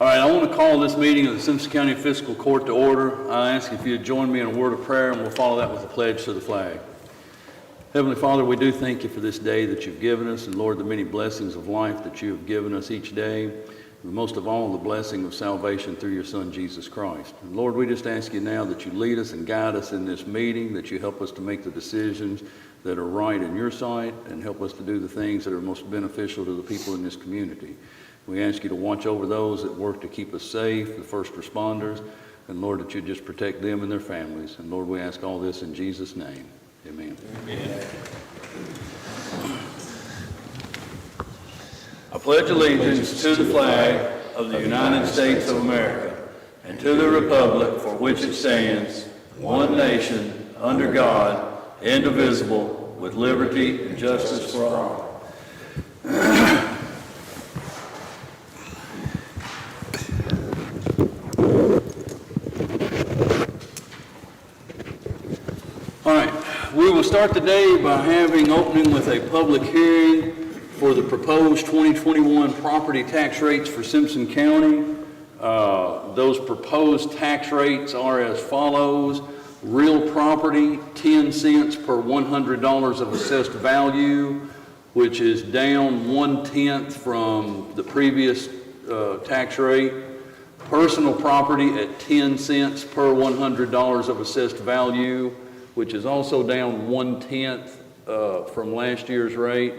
right, I want to call this meeting of the Simpson County Fiscal Court to order. I ask if you'd join me in a word of prayer, and we'll follow that with a pledge to the flag. Heavenly Father, we do thank you for this day that you've given us, and Lord, the many blessings of life that you have given us each day, and most of all, the blessing of salvation through your Son, Jesus Christ. And Lord, we just ask you now that you lead us and guide us in this meeting, that you help us to make the decisions that are right in your sight, and help us to do the things that are most beneficial to the people in this community. We ask you to watch over those that work to keep us safe, the first responders, and Lord, that you just protect them and their families. And Lord, we ask all this in Jesus' name. Amen. Amen. I pledge allegiance to the flag of the United States of America and to the republic for which it stands, one nation, under God, indivisible, with liberty and justice for all. We will start the day by opening with a public hearing for the proposed 2021 property tax rates for Simpson County. Those proposed tax rates are as follows. Real property, 10 cents per $100 of assessed value, which is down 1/10 from the previous tax rate. Personal property at 10 cents per $100 of assessed value, which is also down 1/10 from last year's rate.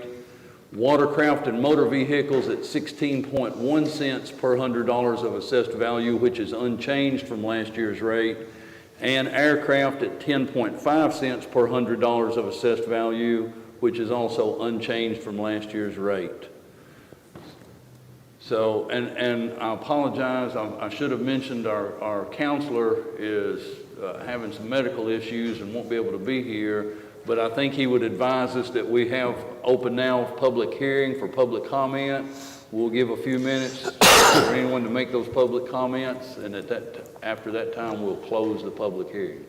Watercraft and motor vehicles at 16.1 cents per $100 of assessed value, which is unchanged from last year's rate. And aircraft at 10.5 cents per $100 of assessed value, which is also unchanged from last year's rate. So, and I apologize, I should have mentioned our counselor is having some medical issues and won't be able to be here, but I think he would advise us that we have open now public hearing for public comment. We'll give a few minutes for anyone to make those public comments, and after that time we'll close the public hearing.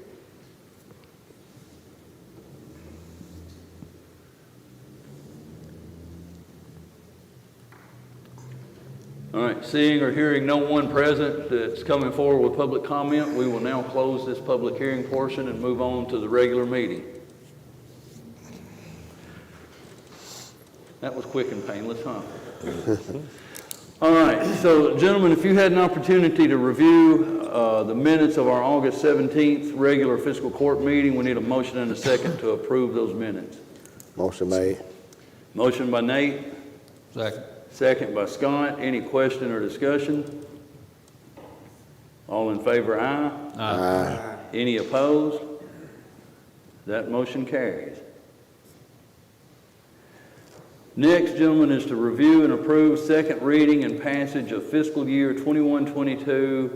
All right, seeing or hearing no one present that's coming forward with public comment, we will now close this public hearing portion and move on to the regular meeting. That was quick and painless, huh? All right, so gentlemen, if you had an opportunity to review the minutes of our August 17th regular fiscal court meeting, we need a motion and a second to approve those minutes. Motion made. Motion by Nate. Second. Second by Scott. Any question or discussion? All in favor, aye. Aye. Any opposed? That motion carries. Next, gentlemen, is to review and approve second reading and passage of fiscal year 21-22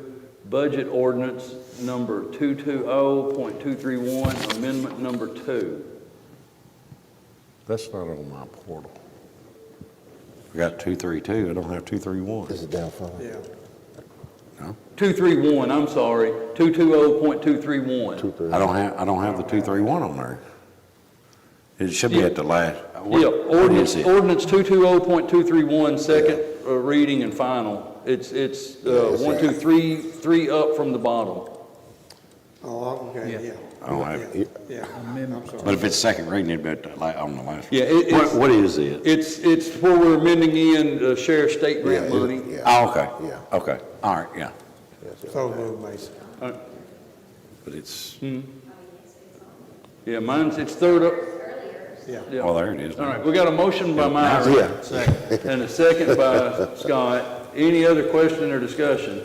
budget ordinance number 220.231, amendment number 2. That's not on my portal. I got 232. I don't have 231. This is down front. Yeah. No, 231. I'm sorry. 220.231. I don't have the 231 on there. It should be at the last. Yeah, ordinance 220.231, second reading and final. It's 1, 2, 3 up from the bottom. Oh, okay, yeah. I don't have it. Yeah, I'm sorry. But if it's second reading, it'd be at the on the last. Yeah, What is it? It's where we're amending in sheriff's state grant money. Yeah. Oh, okay. Yeah. Okay. All right. Yeah. So moved, Mason. But it's. Yeah, it's third up. Yeah. Yeah. Well, there it is. All right, we got a motion by Myron. Yeah. And a second by Scott. Any other question or discussion?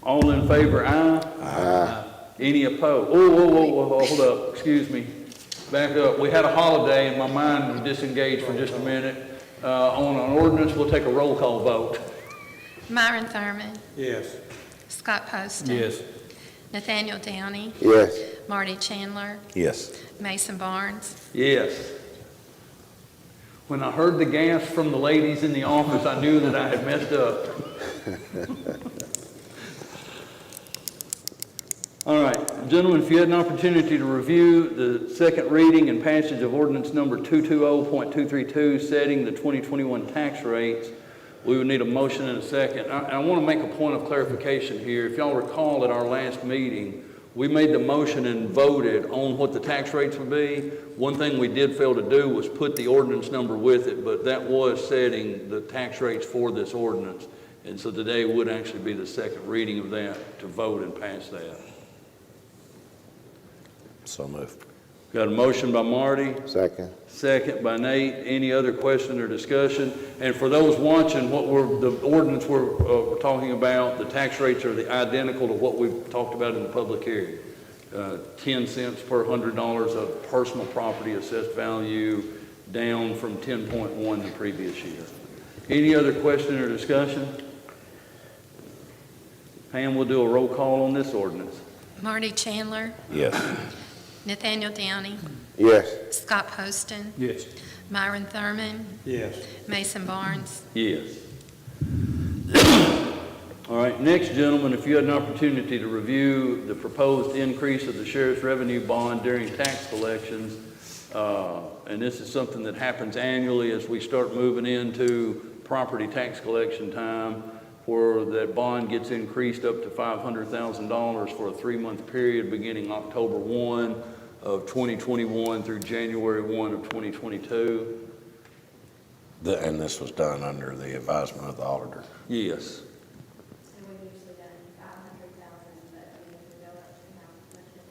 All in favor, aye? Aye. Any opposed? Whoa, hold up, excuse me. Back up. We had a holiday and my mind was disengaged for just a minute. On an ordinance, we'll take a roll call vote. Myron Thurman. Yes. Scott Poston. Yes. Nathaniel Downey. Yes. Marty Chandler. Yes. Mason Barnes. Yes. When I heard the gasp from the ladies in the office, I knew that I had messed up. All right, gentlemen, if you had an opportunity to review the second reading and passage of ordinance number 220.232, setting the 2021 tax rates, we would need a motion and a second. I want to make a point of clarification here. If y'all recall at our last meeting, we made the motion and voted on what the tax rates would be. One thing we did fail to do was put the ordinance number with it, but that was setting the tax rates for this ordinance. And so today would actually be the second reading of that to vote and pass that. So moved. Got a motion by Marty, Second. second by Nate. Any other question or discussion? And for those watching, the ordinance we're talking about, the tax rates are identical to what we've talked about in the public hearing. 10 cents per $100 of personal property assessed value, down from 10.1 the previous year. Any other question or discussion? Pam, we'll do a roll call on this ordinance. Marty Chandler, Yes. Nathaniel Downey, Yes. Scott Poston, Yes. Myron Thurman, Yes. Mason Barnes. Yes. All right, next, gentlemen, if you had an opportunity to review the proposed increase of the sheriff's revenue bond during tax collections, and this is something that happens annually as we start moving into property tax collection time, where that bond gets increased up to $500,000 for a 3-month period beginning October 1 of 2021 through January 1 of 2022. And this was done under the advisement of the auditor. Yes. And we usually done 500,000, but I mean, if we go up to how much is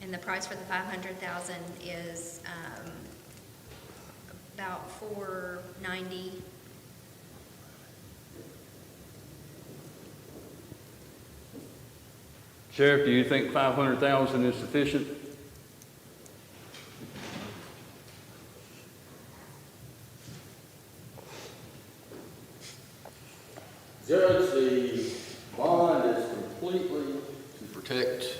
it? And the price for the 500,000 is about $490. Sheriff, do you think 500,000 is sufficient? Judge, the bond is completely to protect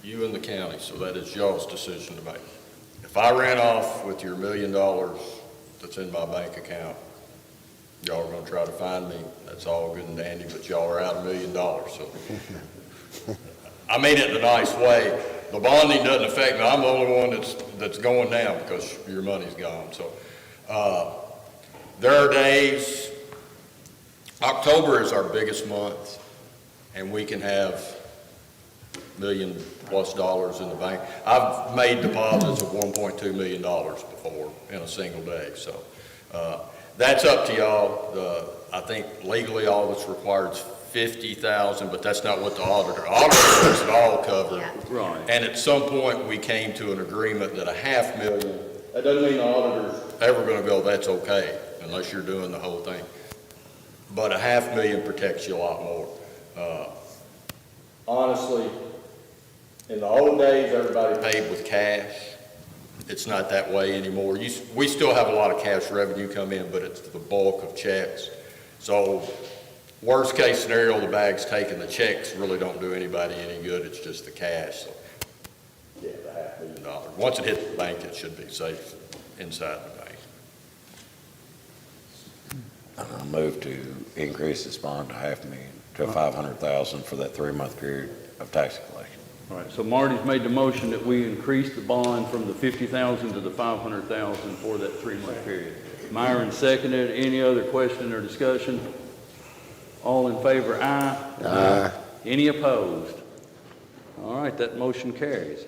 you and the county, so that is y'all's decision to make. If I ran off with your $1 million that's in my bank account, y'all are gonna try to find me, that's all good and dandy, but y'all are out $1 million, so. I mean it in a nice way. The bonding doesn't affect me. I'm the only one that's going down because your money's gone. So there are days, October is our biggest month, and we can have $1 million+ in the bank. I've made deposits of $1.2 million before in a single day. So that's up to y'all. I think legally all that's required is $50,000, but that's not what the auditor wants it all covered. Yeah. Right. And at some point, we came to an agreement that $500,000, that doesn't mean the auditor's ever gonna go, that's okay, unless you're doing the whole thing. But $500,000 protects you a lot more. Honestly, in the old days, everybody paid with cash. It's not that way anymore. We still have a lot of cash revenue come in, but it's the bulk of checks. So worst case scenario, the bag's taken. The checks really don't do anybody any good. It's just the cash. So, yeah, the $500,000. Once it hits the bank, it should be safe inside the bank. I move to increase this bond to $500,000 to $500,000 for that 3-month period of tax collection. All right, so Marty's made the motion that we increase the bond from the $50,000 to the $500,000 for that 3-month period. Myron seconded. Any other question or discussion? All in favor, aye. Aye. Any opposed? All right, that motion carries.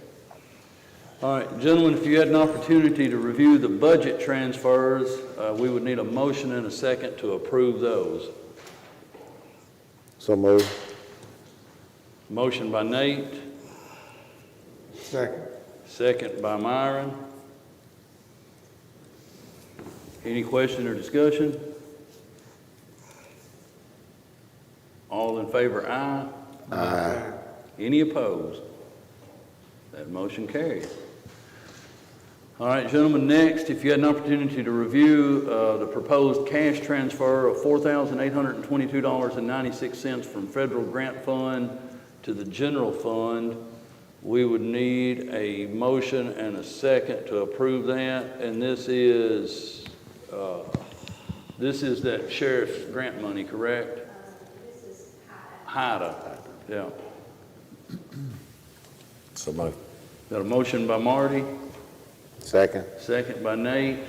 All right, gentlemen, if you had an opportunity to review the budget transfers, we would need a motion and a second to approve those. So moved. Motion by Nate, Second. second by Myron. Any question or discussion? All in favor, aye. Aye. Any opposed? That motion carries. All right, gentlemen, next, if you had an opportunity to review the proposed cash transfer of $4,822.96 from federal grant fund to the general fund, we would need a motion and a second to approve that. And this is that sheriff's grant money, correct? This is HIDA. Yeah. So moved. Got a motion by Marty, Second. second by Nate.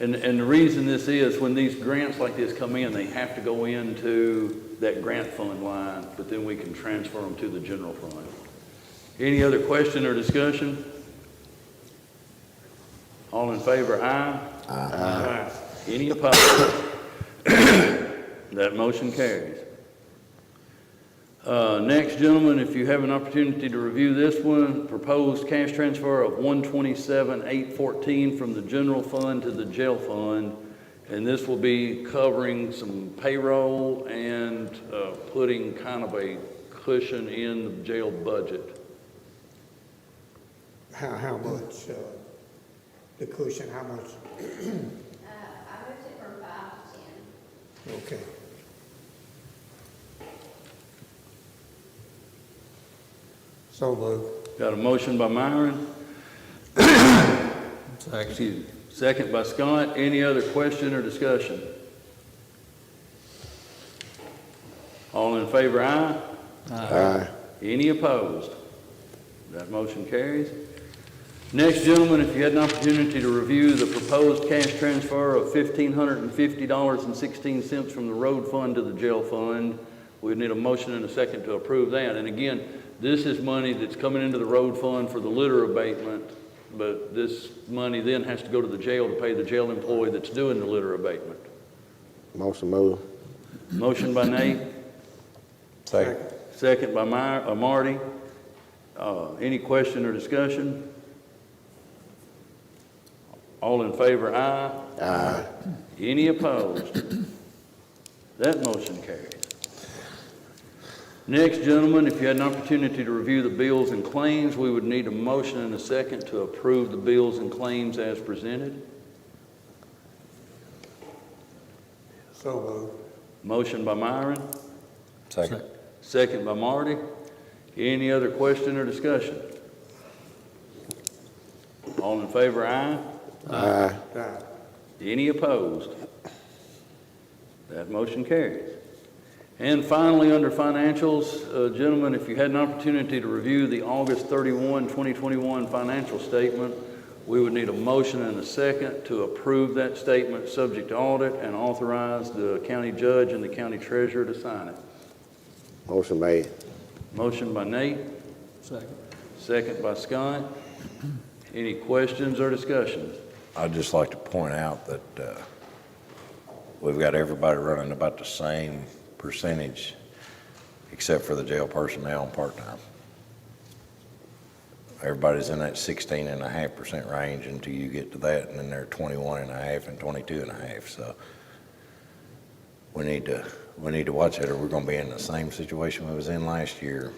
And the reason this is, when these grants like this come in, they have to go into that grant fund line, but then we can transfer them to the general fund. Any other question or discussion? All in favor, aye? Aye. Any opposed? That motion carries. Next, gentlemen, if you have an opportunity to review this one, proposed cash transfer of $127,814 from the general fund to the jail fund. And this will be covering some payroll and putting kind of a cushion in the jail budget. How much, the cushion, how much? I moved it from 5 to 10. Okay. So moved. Got a motion by Myron. Excuse me. Second by Scott. Any other question or discussion? All in favor, aye? Aye. Any opposed? That motion carries. Next, gentlemen, if you had an opportunity to review the proposed cash transfer of $1,550.16 from the road fund to the jail fund, we'd need a motion and a second to approve that. And again, this is money that's coming into the road fund for the litter abatement, but this money then has to go to the jail to pay the jail employee that's doing the litter abatement. Motion moved. Motion by Nate, Second. second by Marty. Any question or discussion? All in favor, aye? Aye. Any opposed? That motion carries. Next, gentlemen, if you had an opportunity to review the bills and claims, we would need a motion and a second to approve the bills and claims as presented. So moved. Motion by Myron, Second. second by Marty. Any other question or discussion? All in favor, aye? Aye. Aye. Any opposed? That motion carries. And finally, under financials, gentlemen, if you had an opportunity to review the August 31, 2021 financial statement, we would need a motion and a second to approve that statement subject to audit and authorize the county judge and the county treasurer to sign it. Motion made. Motion by Nate. Second. Second by Scott. Any questions or discussions? I'd just like to point out that we've got everybody running about the same percentage except for the jail personnel and part-time. Everybody's in that 16.5% range until you get to that, and then they're 21.5 and 22.5. So we need to watch it, or we're going to be in the same situation we was in last year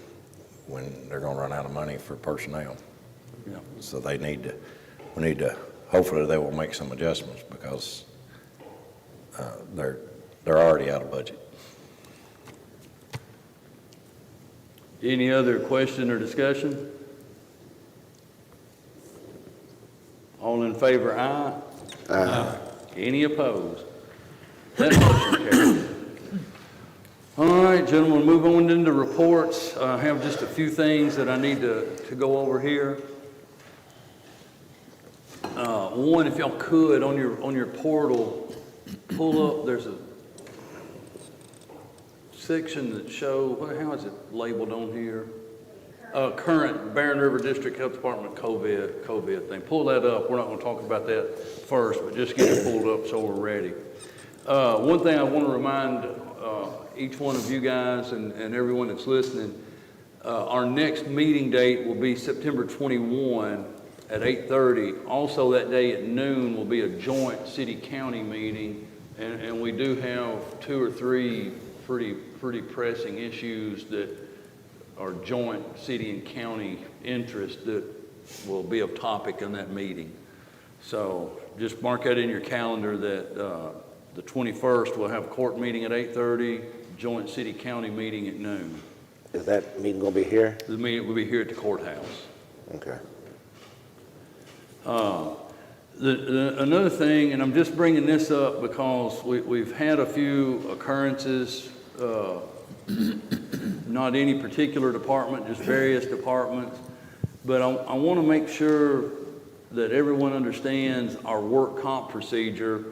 when they're going to run out of money for personnel. Yeah. So we need to, hopefully they will make some adjustments because they're already out of budget. Any other question or discussion? All in favor, aye? Aye. Any opposed? That motion carries. All right, gentlemen, we'll move on into reports. I have just a few things that I need to go over here. One, if y'all could, on your portal, pull up, there's a section that show, how is it labeled on here? Current Barron River District Health Department COVID thing. Pull that up. We're not going to talk about that first, but just get it pulled up so we're ready. One thing I want to remind each one of you guys and everyone that's listening, our next meeting date will be September 21 at 8:30. Also that day at noon will be a joint city-county meeting, and we do have 2 or 3 pretty pressing issues that are joint city and county interest that will be a topic in that meeting. So just mark that in your calendar that the 21st we'll have a court meeting at 8:30, joint city-county meeting at noon. Is that meeting gonna be here? The meeting will be here at the courthouse. Okay. Another thing, and I'm just bringing this up because we've had a few occurrences not any particular department, just various departments. But I want to make sure that everyone understands our work comp procedure.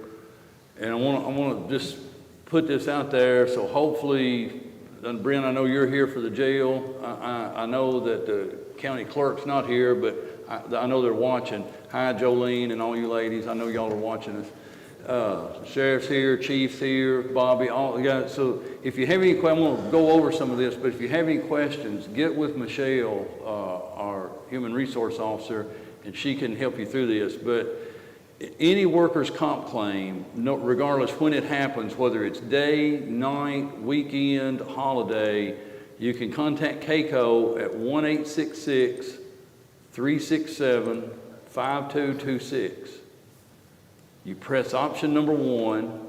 And I want to just put this out there, so hopefully, and Brent, I know you're here for the jail. I know that the county clerk's not here, but I know they're watching. Hi, Jolene and all you ladies, I know y'all are watching us. Sheriff's here, chief's here, Bobby, all the guys. So if you have any questions, I'm going to go over some of this, but if you have any questions, get with Michelle, our human resource officer, and she can help you through this. But any workers' comp claim, regardless when it happens, whether it's day, night, weekend, holiday, you can contact KCO at 1-866-367-5226. You press option number 1,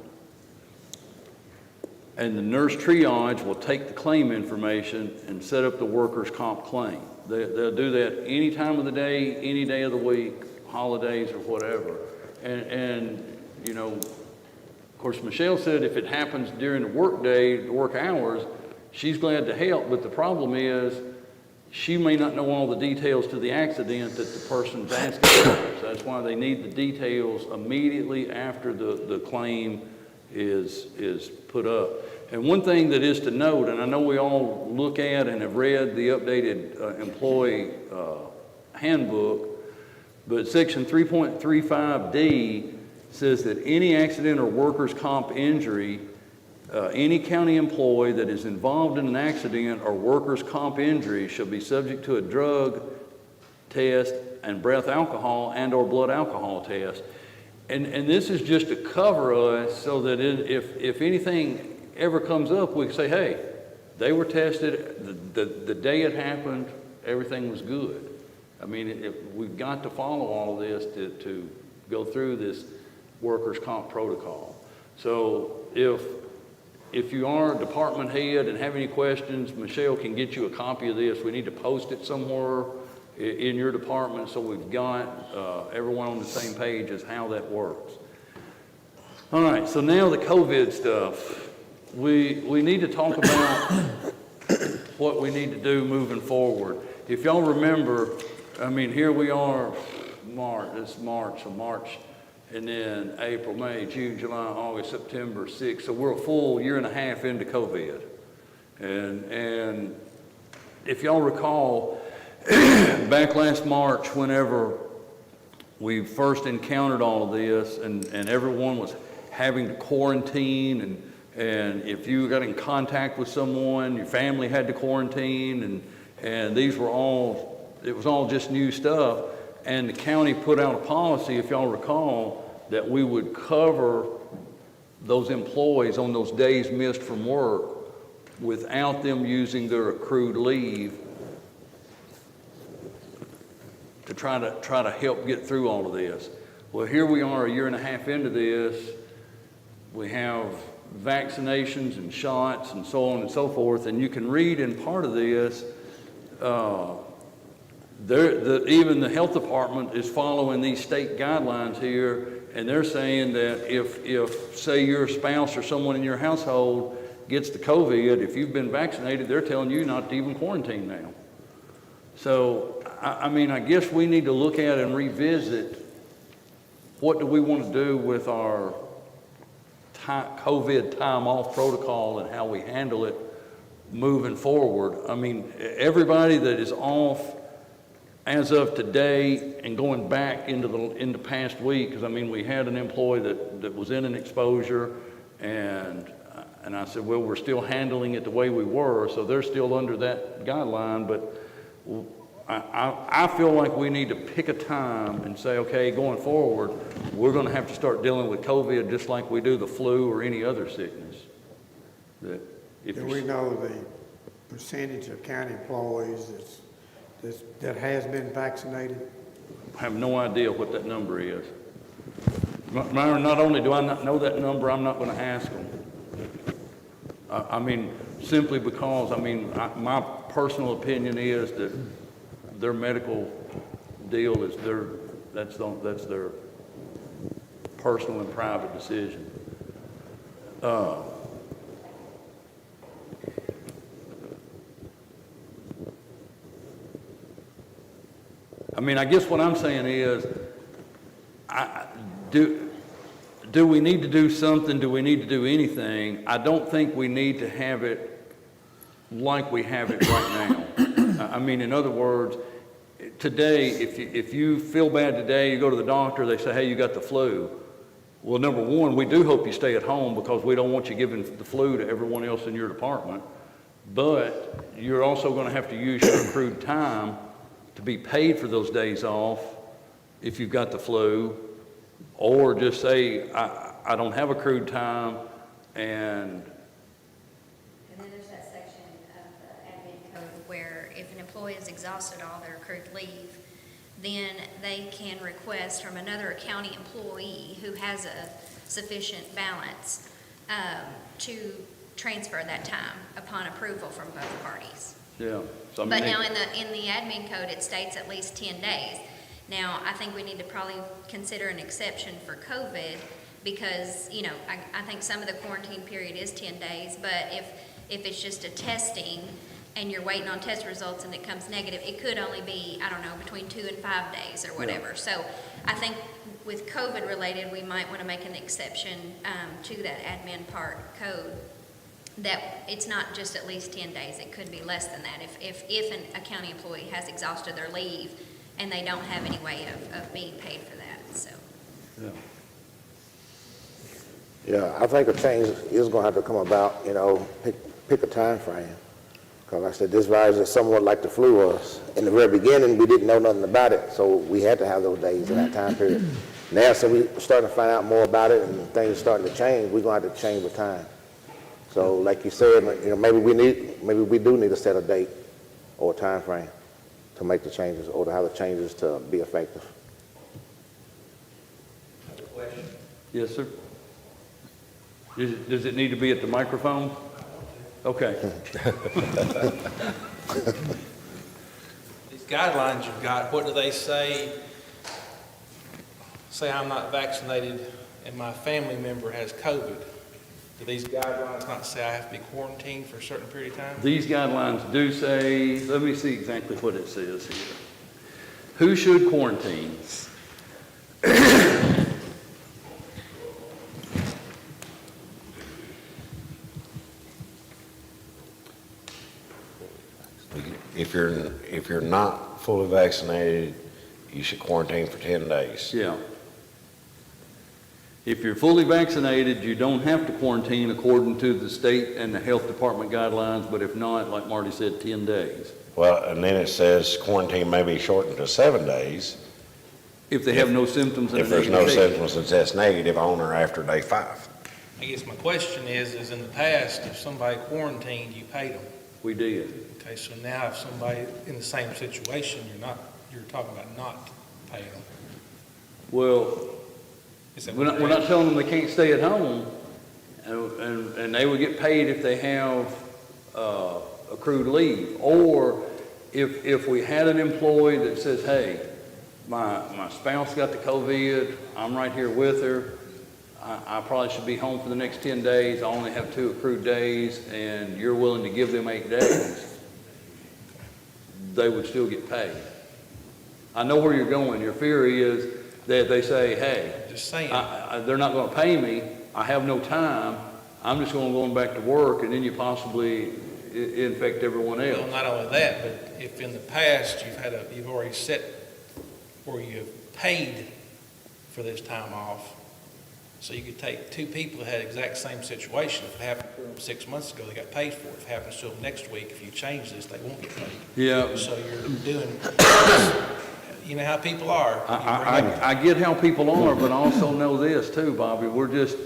and the nurse triage will take the claim information and set up the workers' comp claim. They'll do that any time of the day, any day of the week, holidays or whatever. And you know, of course, Michelle said if it happens during the work day, the work hours, she's glad to help, but the problem is she may not know all the details to the accident that the person's asking for. So that's why they need the details immediately after the claim is put up. And one thing that is to note, and I know we all look at and have read the updated employee handbook, but section 3.35D says that any accident or workers' comp injury, any county employee that is involved in an accident or workers' comp injury shall be subject to a drug test and breath alcohol and or blood alcohol test. And this is just to cover us so that if anything ever comes up, we can say, hey, they were tested, the day it happened, everything was good. I mean, we've got to follow all of this to go through this workers' comp protocol. So if you are a department head and have any questions, Michelle can get you a copy of this. We need to post it somewhere in your department so we've got everyone on the same page as how that works. All right, so now the COVID stuff. We need to talk about what we need to do moving forward. If y'all remember, I mean, here we are, it's March, and then April, May, June, July, August, September, 6. So we're a full year and a half into COVID. And if y'all recall, back last March, whenever we first encountered all of this and everyone was having to quarantine and if you got in contact with someone, your family had to quarantine and these were all, it was all just new stuff. And the county put out a policy, if y'all recall, that we would cover those employees on those days missed from work without them using their accrued leave to try to help get through all of this. Well, here we are a year and a half into this. We have vaccinations and shots and so on and so forth, and you can read in part of this, even the health department is following these state guidelines here, and they're saying that if say your spouse or someone in your household gets the COVID, if you've been vaccinated, they're telling you not to even quarantine now. So, I mean, I guess we need to look at and revisit what do we want to do with our COVID time off protocol and how we handle it moving forward. I mean, everybody that is off as of today and going back into past week, because I mean, we had an employee that was in an exposure and I said, well, we're still handling it the way we were, so they're still under that guideline, but I feel like we need to pick a time and say, okay, going forward, we're going to have to start dealing with COVID just like we do the flu or any other sickness. Do we know the percentage of county employees that has been vaccinated? I have no idea what that number is. Myron, not only do I not know that number, I'm not going to ask them. I mean, simply because, I mean, my personal opinion is that their medical deal is that's their personal and private decision. I mean, I guess what I'm saying is, do we need to do something? Do we need to do anything? I don't think we need to have it like we have it right now. I mean, in other words, today, if you feel bad today, you go to the doctor, they say, hey, you got the flu. Well, number one, we do hope you stay at home because we don't want you giving the flu to everyone else in your department. But you're also going to have to use your accrued time to be paid for those days off if you've got the flu, or just say, I don't have accrued time, and then there's that section of the admin code where if an employee has exhausted all their accrued leave, then they can request from another county employee who has a sufficient balance to transfer that time upon approval from both parties. yeah. So, I But mean, now in the admin code, it states at least 10 days. Now, I think we need to probably consider an exception for COVID because, you know, I think some of the quarantine period is 10 days, but if it's just a testing and you're waiting on test results and it comes negative, it could only be, I don't know, between 2 and 5 days or whatever. So I think with COVID related, we might want to make an exception to that admin part code, that it's not just at least 10 days, it could be less than that. If a county employee has exhausted their leave and they don't have any way of being paid for that, so. yeah. Yeah, I think a change is gonna have to come about, you know, pick a time frame. Because like I said, this virus is somewhat like the flu was. In the very beginning, we didn't know nothing about it, so we had to have those days in that time period. Now, so we're starting to find out more about it and things are starting to change, we're gonna have to change with time. So like you said, you know, maybe we do need to set a date or a time frame to make the changes or to have the changes to be effective. Yes, sir. Does it need to be at the microphone? Okay. These guidelines you've got, what do they say? Say I'm not vaccinated and my family member has COVID. Do these guidelines not say I have to be quarantined for a certain period of time? These guidelines do say, let me see exactly what it says here. Who should quarantine? If you're not fully vaccinated, you should quarantine for 10 days. Yeah. If you're fully vaccinated, you don't have to quarantine according to the state and the health department guidelines, but if not, like Marty said, 10 days. Well, and then it says quarantine may be shortened to 7 days. If they have no symptoms and If a there's no negative test. symptoms and test negative on or after day 5. I guess my question is in the past, if somebody quarantined, you paid them. We did. Okay, so now if somebody in the same situation, you're talking about not paying them. Well, Is that we're not telling them they can't stay at home, and they would get paid if they have accrued leave. Or if we had an employee that says, hey, my spouse got the COVID, I'm right here with her, I probably should be home for the next 10 days, I only have 2 accrued days, and you're willing to give them 8 days, they would still get paid. I know where you're going. Your fear is that they say, hey, Just saying. they're not going to pay me, I have no time, I'm just going back to work, and then you possibly infect everyone Well, else. not only that, but if in the past you've already set where you've paid for this time off, so you could take 2 people that had the exact same situation. If it happened to them 6 months ago, they got paid for it. If it happens to them next week, if you change this, they won't get paid. Yeah, So you're doing, you know how people are. I get how people are, but I also know this too, Bobby, we're just,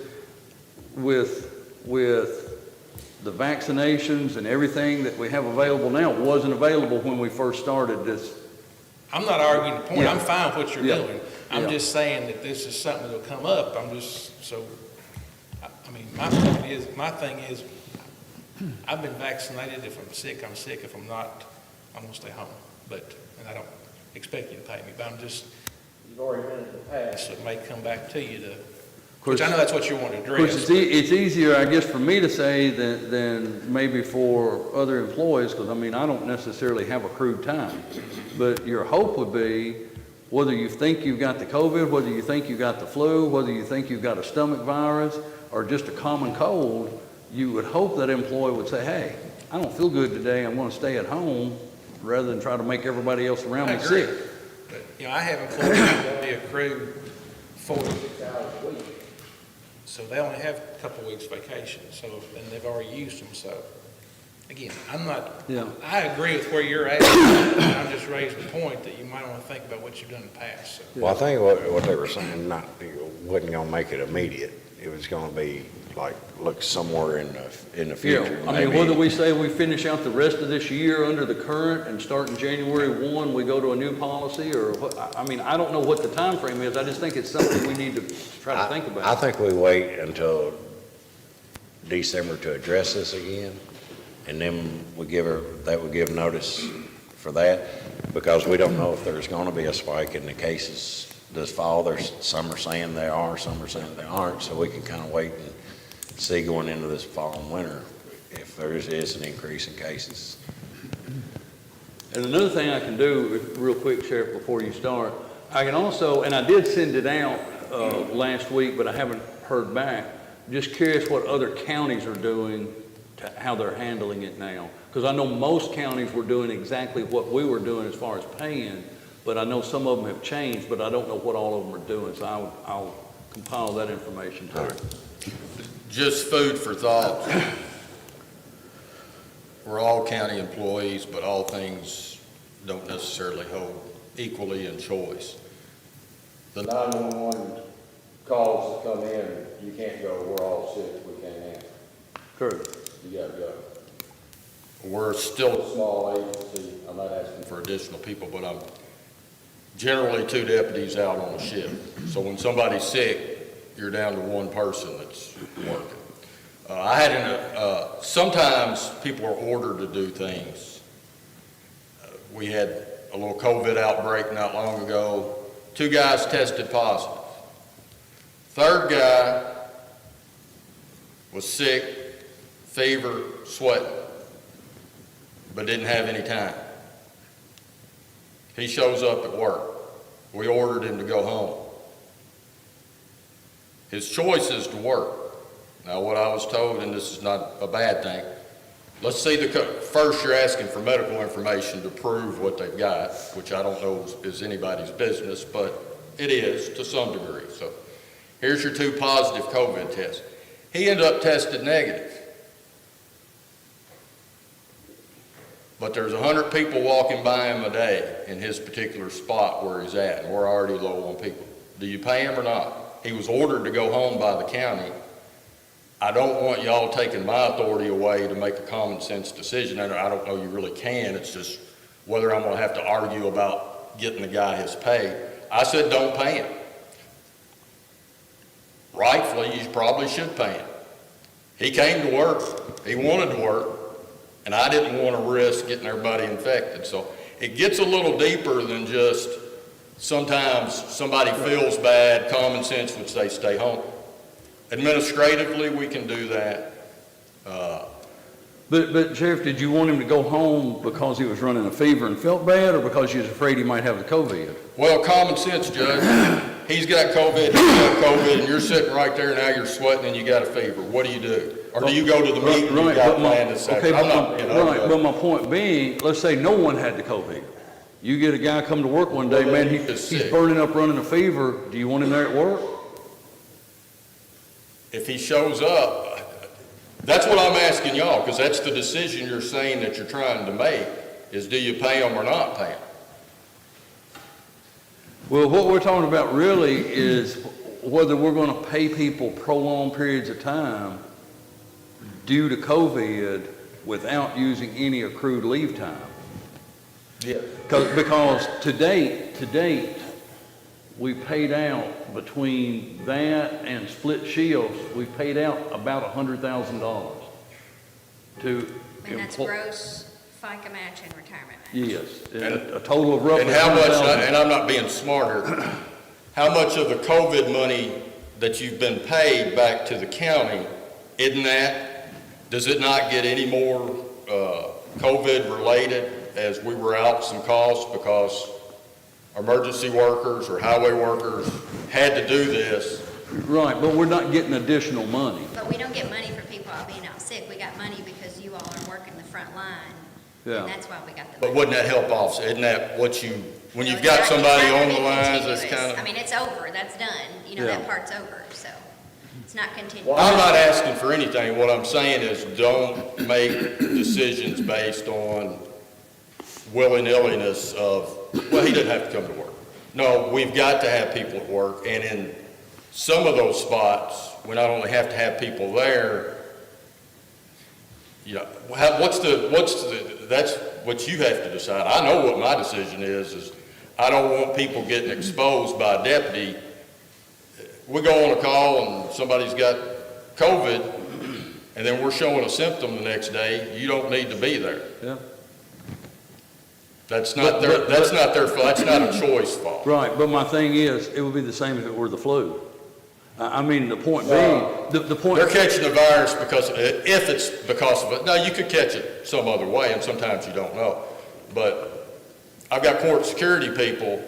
with the vaccinations and everything that we have available now, it wasn't available when we first started this. I'm not arguing the point. Yeah. I'm fine with what you're Yeah. doing. I'm Yeah. just saying that this is something that'll come up. I mean, my thing is, I've been vaccinated. If I'm sick, I'm sick. If I'm not, I'm gonna stay home. And I don't expect you to pay me, but you've already done it in the past, so it may come back to you which I know that's what you want to Of course, address. it's easier, I guess, for me to say than maybe for other employees, because I mean, I don't necessarily have accrued time. But your hope would be, whether you think you've got the COVID, whether you think you got the flu, whether you think you've got a stomach virus, or just a common cold, you would hope that employee would say, hey, I don't feel good today, I'm gonna stay at home, rather than try to make everybody else around me I agree. sick. But, you know, I have employees that be accrued 46 hours a week. So they only have a couple of weeks vacation, so, and they've already used them, so. Again, Yeah. I agree with where you're at. I'm just raising the point that you might want to think about what you've done in the past, so. Well, I think what they were saying, wasn't gonna make it immediate. It was gonna be like, look somewhere in the future. Yeah, I mean, maybe. whether we say we finish out the rest of this year under the current and starting January 1, we go to a new policy, or what, I mean, I don't know what the time frame is, I just think it's something we need to try to think about. I think we wait until December to address this again, and then that would give notice for that, because we don't know if there's gonna be a spike in the cases this fall. Some are saying they are, some are saying they aren't, so we can kind of wait and see going into this fall and winter if there is an increase in cases. And another thing I can do, real quick, Sheriff, before you start, I can also, and I did send it out last week, but I haven't heard back, just curious what other counties are doing, how they're handling it now. Because I know most counties were doing exactly what we were doing as far as paying, but I know some of them have changed, but I don't know what all of them are doing, so I'll compile that information too. Just food for thought. We're all county employees, but all things don't necessarily hold equally in choice. The 911 calls that come in, you can't go, we're all sick, we can't answer. True. You gotta go. We're still a small agency. I'm not asking for additional people, but I'm generally 2 deputies out on a shift. So when somebody's sick, you're down to 1 person that's working. Sometimes people are ordered to do things. We had a little COVID outbreak not long ago. 2 guys tested positive. 3rd guy was sick, fever, sweating, but didn't have any time. He shows up at work. We ordered him to go home. His choice is to work. Now, what I was told, and this is not a bad thing, let's see first you're asking for medical information to prove what they've got, which I don't know is anybody's business, but it is to some degree. So here's your 2 positive COVID tests. He ended up tested negative. But there's 100 people walking by him a day in his particular spot where he's at, and we're already low on people. Do you pay him or not? He was ordered to go home by the county. I don't want y'all taking my authority away to make a common sense decision, and I don't know you really can. It's just whether I'm gonna have to argue about getting the guy his pay. I said don't pay him. Rightfully, you probably should pay him. He came to work, he wanted to work, and I didn't want to risk getting everybody infected. So it gets a little deeper than just sometimes somebody feels bad, common sense would say stay home. Administratively, we can do that. But Sheriff, did you want him to go home because he was running a fever and felt bad, or because you was afraid he might have the COVID? Well, common sense, Judge. He's got COVID, and you're sitting right there, now you're sweating and you got a fever. What do you do? Or do you go to the meeting you got planned to say, but my point being, let's say no one had the COVID. You get a guy come to work one day, Well, man, he's he's sick. burning up running a fever. Do you want him there at work? If he shows up, that's what I'm asking y'all, because that's the decision you're saying that you're trying to make, is do you pay him or not pay him? Well, what we're talking about really is whether we're going to pay people prolonged periods of time due to COVID without using any accrued leave time. Yeah. Because to date, we paid out between that and split shifts, we paid out about $100,000 to. And that's gross FICA match and retirement match. Yes, a total of roughly And how much, $100,000. and I'm not being smarter, how much of the COVID money that you've been paid back to the county, does it not get any more COVID related as we were out some costs because emergency workers or highway workers had to do this. Right, but we're not getting additional money. But we don't get money for people out being out sick. We got money because you all are working the front line. Yeah. And that's why we got the But money. wouldn't that help offset? Isn't that what you, when No, you've it's got not- somebody it's not on gonna the be lines that's continuous. kind of. I mean, it's over, that's done, you know, Yeah. that part's over, so it's not continuous. Well, I'm not asking for anything. What I'm saying is don't make decisions based on willy-nilliness of, well, he doesn't have to come to work. No, we've got to have people at work, and in some of those spots, we not only have to have people there, you know, that's what you have to decide. I know what my decision is I don't want people getting exposed by a deputy. We go on a call and somebody's got COVID, and then we're showing a symptom the next day, you don't need to be there. Yeah. That's not that's not a choice fault. Right, but my thing is, it would be the same if it were the flu. I mean, the point being, the point. They're catching the virus because, if it's because of it, now you could catch it some other way, and sometimes you don't know. But I've got court security people,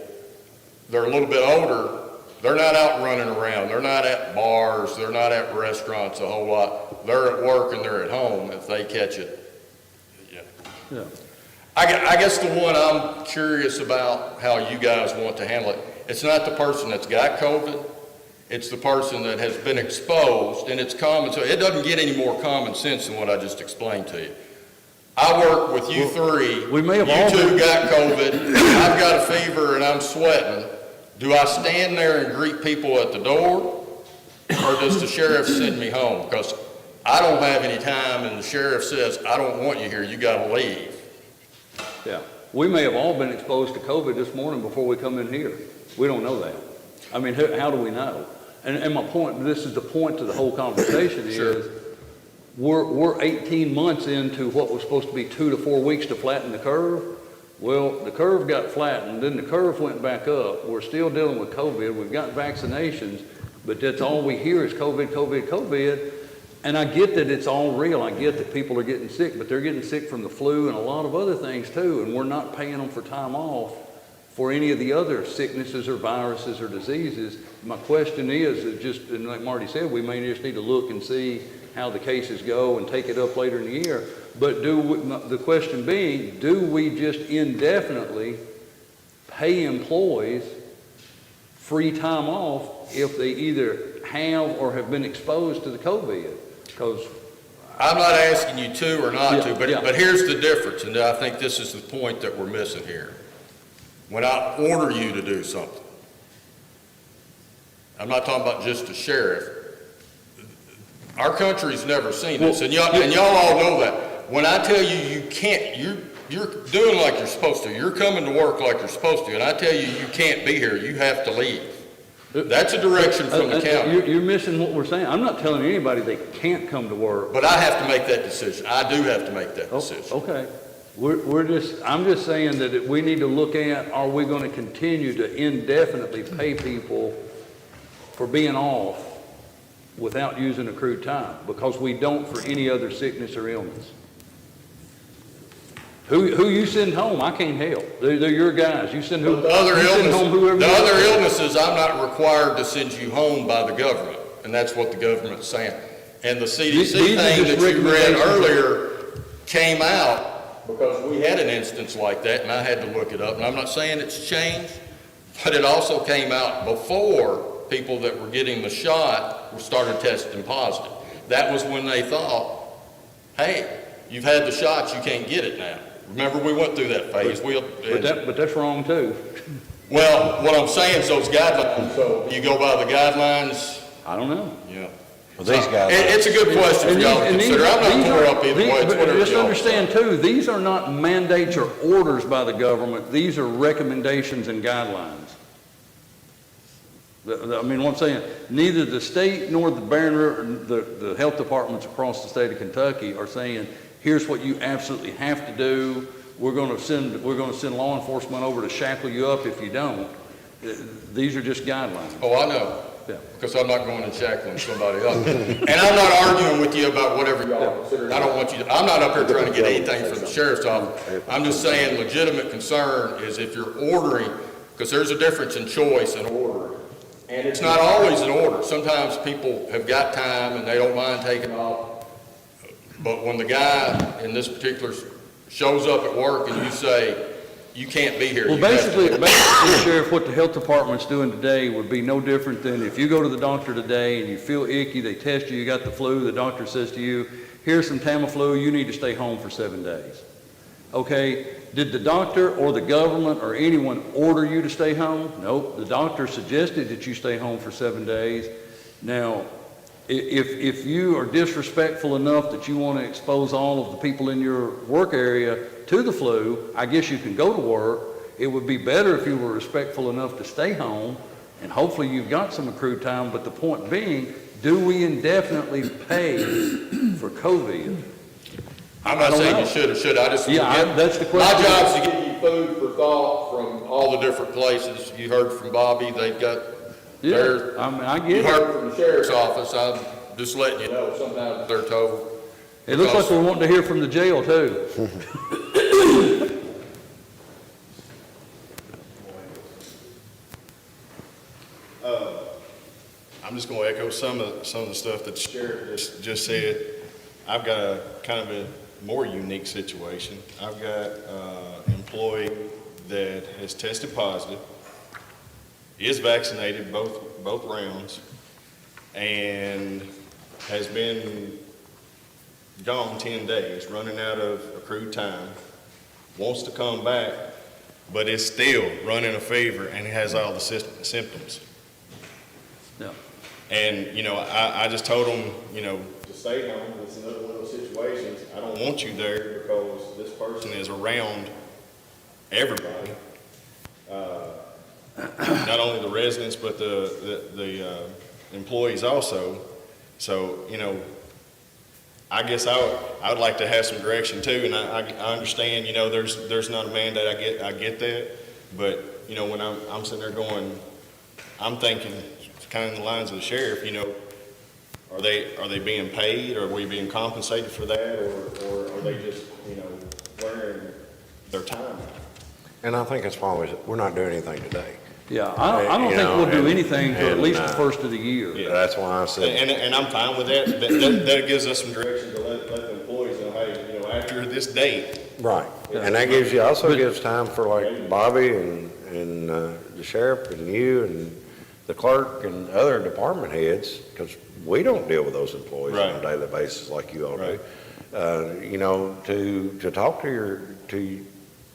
they're a little bit older, they're not out running around, they're not at bars, they're not at restaurants a whole lot. They're at work and they're at home if they catch it. Yeah. Yeah. I guess the one I'm curious about how you guys want to handle it, it's not the person that's got COVID, it's the person that has been exposed, and it's common, so it doesn't get any more common sense than what I just explained to you. I work with you three. We may have all You two been- got COVID, I've got a fever and I'm sweating. Do I stand there and greet people at the door, or does the sheriff send me home? Because I don't have any time, and the sheriff says, I don't want you here, you gotta leave. Yeah, we may have all been exposed to COVID this morning before we come in here. We don't know that. I mean, how do we know? And my point, this is the point to the whole conversation Sure. is, we're 18 months into what was supposed to be 2 to 4 weeks to flatten the curve. Well, the curve got flattened, then the curve went back up. We're still dealing with COVID. We've got vaccinations, but that's all we hear is COVID, COVID, COVID. And I get that it's all real. I get that people are getting sick, but they're getting sick from the flu and a lot of other things too, and we're not paying them for time off for any of the other sicknesses or viruses or diseases. My question is just, and like Marty said, we may just need to look and see how the cases go and take it up later in the year. But the question being, do we just indefinitely pay employees free time off if they either have or have been exposed to the COVID? Because I'm not asking you to or not to, Yeah. but here's the difference, and I think this is the point that we're missing here. When I order you to do something, I'm not talking about just the sheriff. Our country's never seen this, and y'all all know that. When I tell you you can't, you're doing like you're supposed to. You're coming to work like you're supposed to, and I tell you can't be here. You have to leave. That's a direction from the county. You're missing what we're saying. I'm not telling anybody they can't come to work. But I have to make that decision. I do have to make that decision. Okay. I'm just saying that we need to look at, are we going to continue to indefinitely pay people for being off without using accrued time? Because we don't for any other sickness or illness. Who you send home, I can't help. They're your guys. You send home whoever. The other illnesses, I'm not required to send you home by the government, and that's what the government's saying. And the CDC These are thing just that you read recommendations. earlier came out because we had an instance like that, and I had to look it up. And I'm not saying it's changed, but it also came out before people that were getting the shot started testing positive. That was when they thought, hey, you've had the shots, you can't get it now. Remember, we went through that phase. But that's wrong too. Well, what I'm saying is those guidelines, so you go by the guidelines, I don't know. yeah. Well, these guys. It's a good question for y'all to consider. I'm not tore up either way. It's whatever Just y'all understand decide. too, these are not mandates or orders by the government. These are recommendations and guidelines. I mean, what I'm saying, neither the state nor the Barron River, the health departments across the state of Kentucky are saying, here's what you absolutely have to do. We're going to send law enforcement over to shackle you up if you don't. These are just guidelines. Oh, I know. Yeah. Because I'm not going and shackling somebody up. And I'm not arguing with you about whatever y'all consider. I don't want you to, I'm not up here trying to get anything from the sheriff's office. I'm just saying legitimate concern is if you're ordering, because there's a difference in choice and order. And it's not always an order. Sometimes people have got time and they don't mind taking off. But when the guy in this particular shows up at work and you say, you can't be here. Well, you have to- basically, Sheriff, what the health department's doing today would be no different than if you go to the doctor today and you feel icky, they test you, you got the flu, the doctor says to you, here's some Tamiflu, you need to stay home for 7 days. Okay, did the doctor or the government or anyone order you to stay home? Nope, the doctor suggested that you stay home for 7 days. Now, if you are disrespectful enough that you want to expose all of the people in your work area to the flu, I guess you can go to work. It would be better if you were respectful enough to stay home, and hopefully you've got some accrued time, but the point being, do we indefinitely pay for COVID? I'm not saying you should or should, I just. That's the question. My job is to give you food for thought from all the different places. You heard from Bobby, they've got theirs. I mean, I You get it. heard from the sheriff's office, I'm just letting you know, sometimes they're told. It looks like we're wanting to hear from the jail too. I'm just going to echo some of the stuff that the sheriff just said. I've got a kind of a more unique situation. I've got an employee that has tested positive, is vaccinated both rounds, and has been gone 10 days, running out of accrued time, wants to come back, but is still running a fever and has all the symptoms. Yeah. And, you know, I just told him, you know, to stay home. It's another one of those situations. I don't want you there because this person is around everybody. Not only the residents, but the employees also. So, you know, I guess I would like to have some direction too. And I understand, you know, there's not a mandate. I get that. But, you know, when I'm sitting there going, I'm thinking, kind of in the lines of the sheriff, you know, are they being paid, or are we being compensated for that, or are they just, you know, wearing their time? And I think that's why we're not doing anything today. Yeah, I don't think we'll do anything for at least the first of the year. Yeah, that's why I said. And I'm fine with that. That gives us some direction to let the employees know, hey, you know, after this date. Right, and that also gives time for like Bobby and the sheriff and you and the clerk and other department heads, because we don't deal with those employees on a daily basis like you all do. You know, to talk to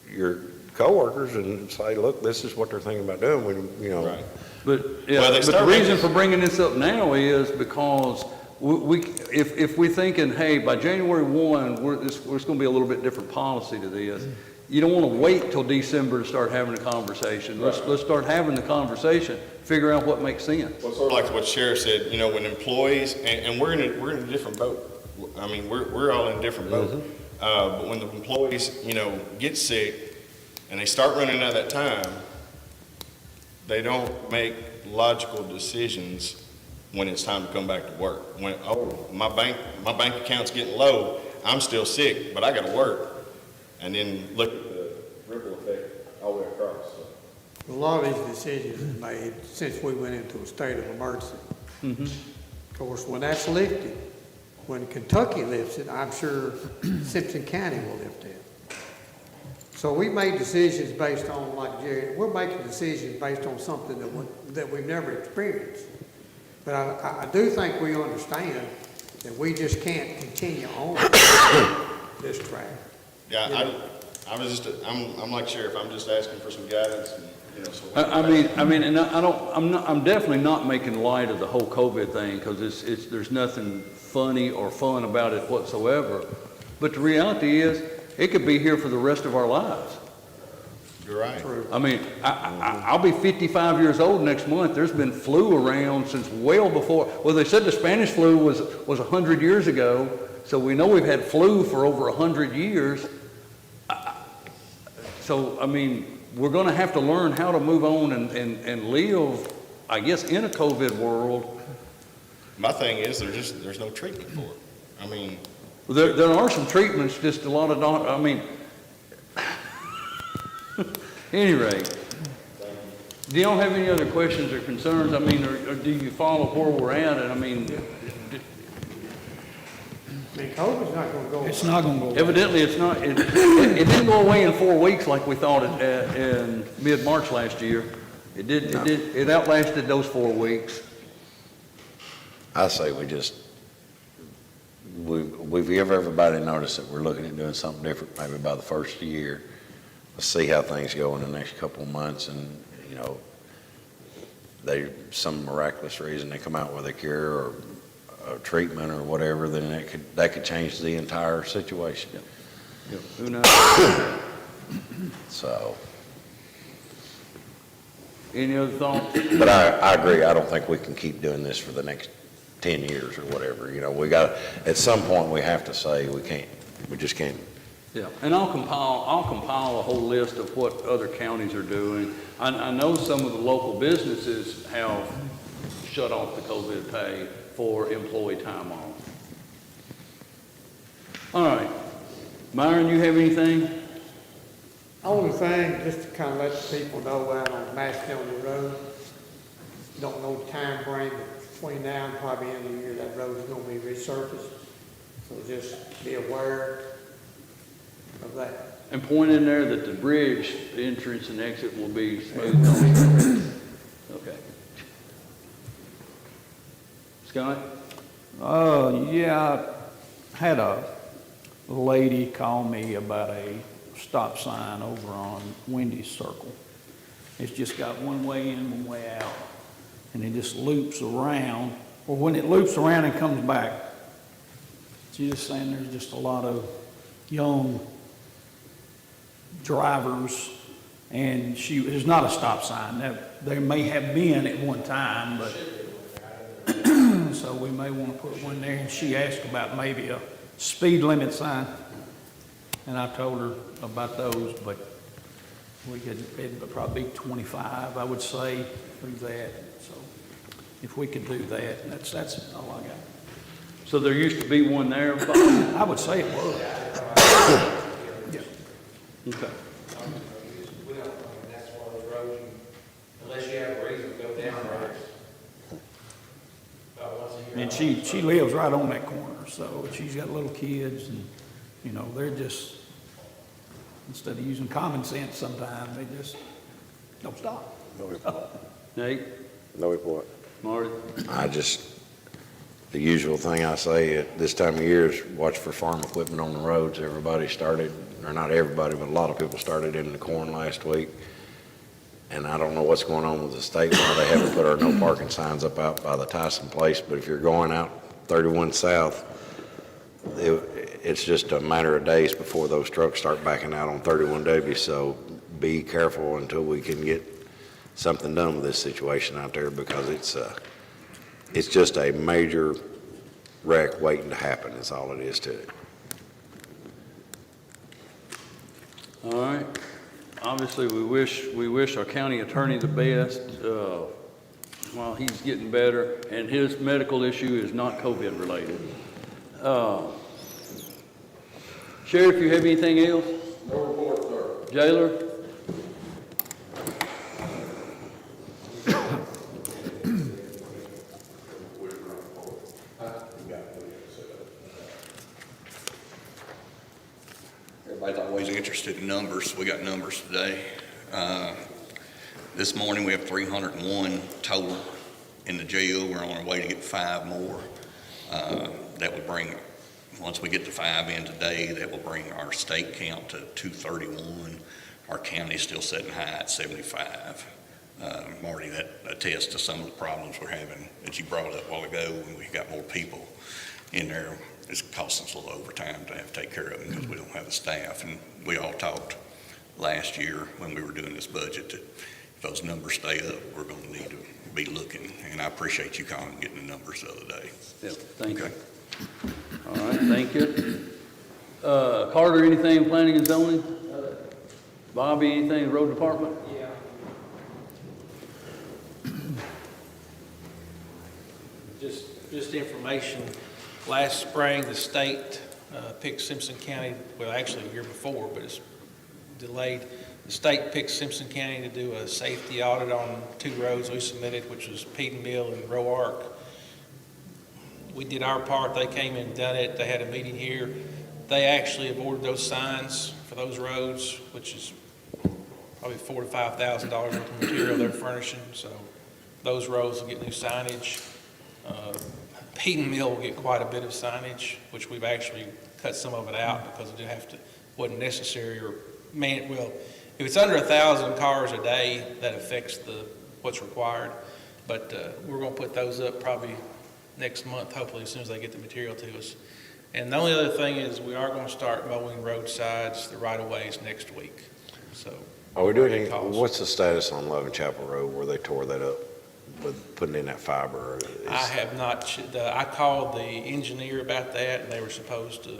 your coworkers and say, look, this is what they're thinking about doing. When you know, But the reason for bringing this up now is because if we're thinking, hey, by January 1, there's going to be a little bit different policy to this. You don't want to wait till December to start having a conversation. Let's start having the conversation, figure out what makes sense. Well, sort of like what Sheriff said, you know, when employees, and we're in a different boat. I mean, we're all in a different boat. But when the employees, you know, get sick and they start running out of that time, they don't make logical decisions when it's time to come back to work. When, oh, my bank account's getting low, I'm still sick, but I got to work. And then look at the ripple effect all the way across. A lot of these decisions are made since we went into a state of emergency. Of course, when that's lifted, when Kentucky lifts it, I'm sure Simpson County will lift it. So we made decisions based on, like Jerry, we're making decisions based on something that we've never experienced. But I do think we understand that we just can't continue on this track. Yeah, I'm like Sheriff. I'm just asking for some guidance. And, you know, so I'm definitely not making light of the whole COVID thing, because there's nothing funny or fun about it whatsoever. But the reality is, it could be here for the rest of our lives. You're right. True. I mean, I'll be 55 years old next month. There's been flu around since well before. Well, they said the Spanish flu was 100 years ago, so we know we've had flu for over 100 years. So, I mean, we're going to have to learn how to move on and live I guess in a COVID world, My thing is, there's no treatment for it. I mean, there are some treatments, just a lot of, I mean, any rate. Do y'all have any other questions or concerns? I mean, or do you follow where we're at? And I mean, I mean, COVID's not gonna go. It's not gonna go away. evidently it's not, it didn't go away in 4 weeks like we thought in mid-March last year. It outlasted those 4 weeks. I say we've give everybody notice that we're looking at doing something different maybe by the first of the year. Let's see how things go in the next couple of months, and, you know, some miraculous reason they come out with a cure or a treatment or whatever, then that could change the entire situation. Yep. Who knows? So, Any other thoughts? but I agree, I don't think we can keep doing this for the next 10 years or whatever. You know, at some point, we have to say we just can't. Yeah, and I'll compile a whole list of what other counties are doing. I know some of the local businesses have shut off the COVID pay for employee time off. All right, Myron, you have anything? Only thing, just to kind of let the people know out on Macedonia Road, don't know the time frame, but between now and probably end of the year, that road is gonna be resurfaced. So just be aware of that. And point in there that the bridge entrance and exit will be smooth. Okay. Scott? Yeah, I had a lady call me about a stop sign over on Wendy's Circle. It's just got one way in, one way out, and it just loops around. Well, when it loops around and comes back, she's just saying there's just a lot of young drivers, and there's not a stop sign. There may have been at one time, but so we may want to put one there. And she asked about maybe a speed limit sign, and I told her about those, but it'd probably be 25, I would say, through that. So if we could do that, that's all I got. So there used to be one there, Bob? I would say it was. Yeah. Okay. We don't, that's one of those roads, unless you have a reason to go down roads. About once a year. And she lives right on that corner, so she's got little kids, and, you know, they're just, instead of using common sense sometimes, they just don't stop. No report. Nate? No report. Marty? The usual thing I say at this time of year is watch for farm equipment on the roads. Everybody started, or not everybody, but a lot of people started in the corn last week. And I don't know what's going on with the state, why they haven't put our no parking signs up out by the Tyson place, but if you're going out 31 South, it's just a matter of days before those trucks start backing out on 31W, so be careful until we can get something done with this situation out there, because it's just a major wreck waiting to happen, is all it is to it. All right. Obviously, we wish our county attorney the best while he's getting better, and his medical issue is not COVID related. Sheriff, you have anything else? No report, sir. Jailer? Everybody's always interested in numbers. We got numbers today. This morning we have 301 total in the jail. We're on our way to get 5 more. That would bring, once we get the 5 in today, that will bring our state count to 231. Our county's still sitting high at 75. Marty, that attests to some of the problems we're having that you brought up a while ago when we got more people in there. It's costing us a little overtime to have to take care of them because we don't have the staff. And we all talked last year when we were doing this budget that if those numbers stay up, we're going to need to be looking. And I appreciate you calling and getting the numbers the other day. Yeah, thank you. Okay. All right, thank you. Carter, anything planning and zoning? Bobby, anything road department? Yeah. Just information, last spring, the state picked Simpson County, well, actually a year before, but it's delayed. The state picked Simpson County to do a safety audit on 2 roads we submitted, which was Peden Mill and Roark. We did our part, they came and done it, they had a meeting here. They actually have ordered those signs for those roads, which is probably $4,000 to $5,000 worth of material they're furnishing, so those roads will get new signage. Peden Mill will get quite a bit of signage, which we've actually cut some of it out because it wasn't necessary, or well, if it's under 1,000 cars a day, that affects what's required. But we're gonna put those up probably next month, hopefully as soon as they get the material to us. And the only other thing is we are gonna start mowing roadsides, the right-of-ways next week, so. Are we doing any, what's the status on Love and Chapel Road where they tore that up with putting in that fiber? I have not, I called the engineer about that, and they were supposed to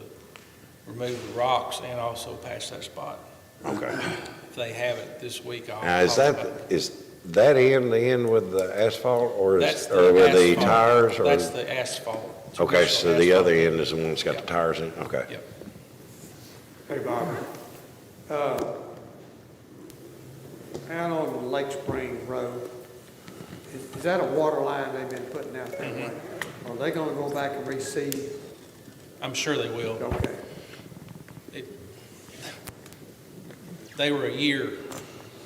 remove the rocks and also patch that spot. Okay. If they have it this week, I'll Now, call about it. is that in with the asphalt or That's with the asphalt. tires? Or That's the asphalt. It's okay, so commercial the asphalt. other end is the one that's got Yep. the tires in? Okay. Yep. Hey, Bob. Out on Lake Spring Road, is that a water line they've been putting out that way? Are they gonna go back and reseed? I'm sure they will. Okay. They were a year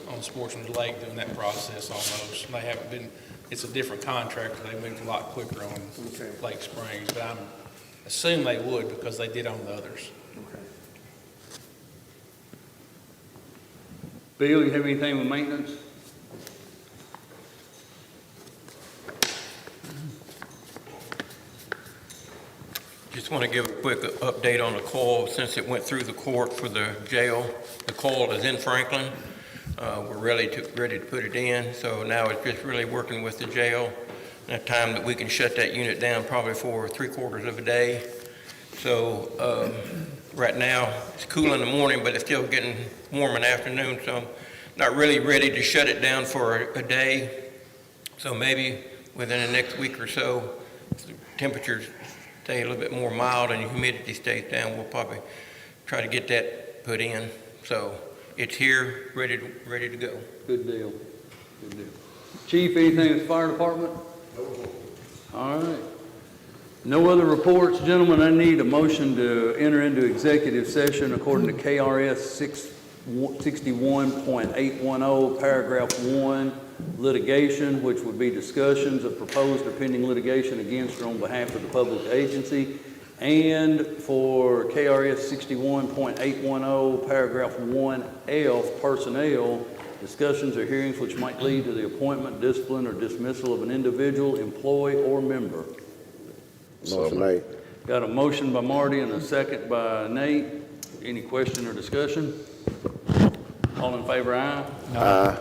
on Sportsman's Lake doing that process almost, and they haven't been, it's a different contractor, they moved a lot quicker on Okay. Lake Springs, but I assume they would because they did on the others. Okay. Bill, you have anything with maintenance? Just want to give a quick update on the coil since it went through the court for the jail. The coil is in Franklin. We're ready to put it in, so now it's just really working with the jail. That time that we can shut that unit down probably for 3/4 of a day. So right now it's cool in the morning, but it's still getting warm in the afternoon, so I'm not really ready to shut it down for a day. So maybe within the next week or so, if the temperatures stay a little bit more mild and the humidity stays down, we'll probably try to get that put in. So it's here, ready to go. Good deal. Good deal. Chief, anything with the fire department? All right. No other reports, gentlemen. I need a motion to enter into executive session according to KRS 61.810, paragraph 1, litigation, which would be discussions of proposed or pending litigation against or on behalf of the public agency, and for KRS 61.810, paragraph 1F, personnel, discussions or hearings which might lead to the appointment, discipline, or dismissal of an individual, employee, or member. Motion made. Got a motion by Marty and a second by Nate. Any question or discussion? All in favor, aye? Aye.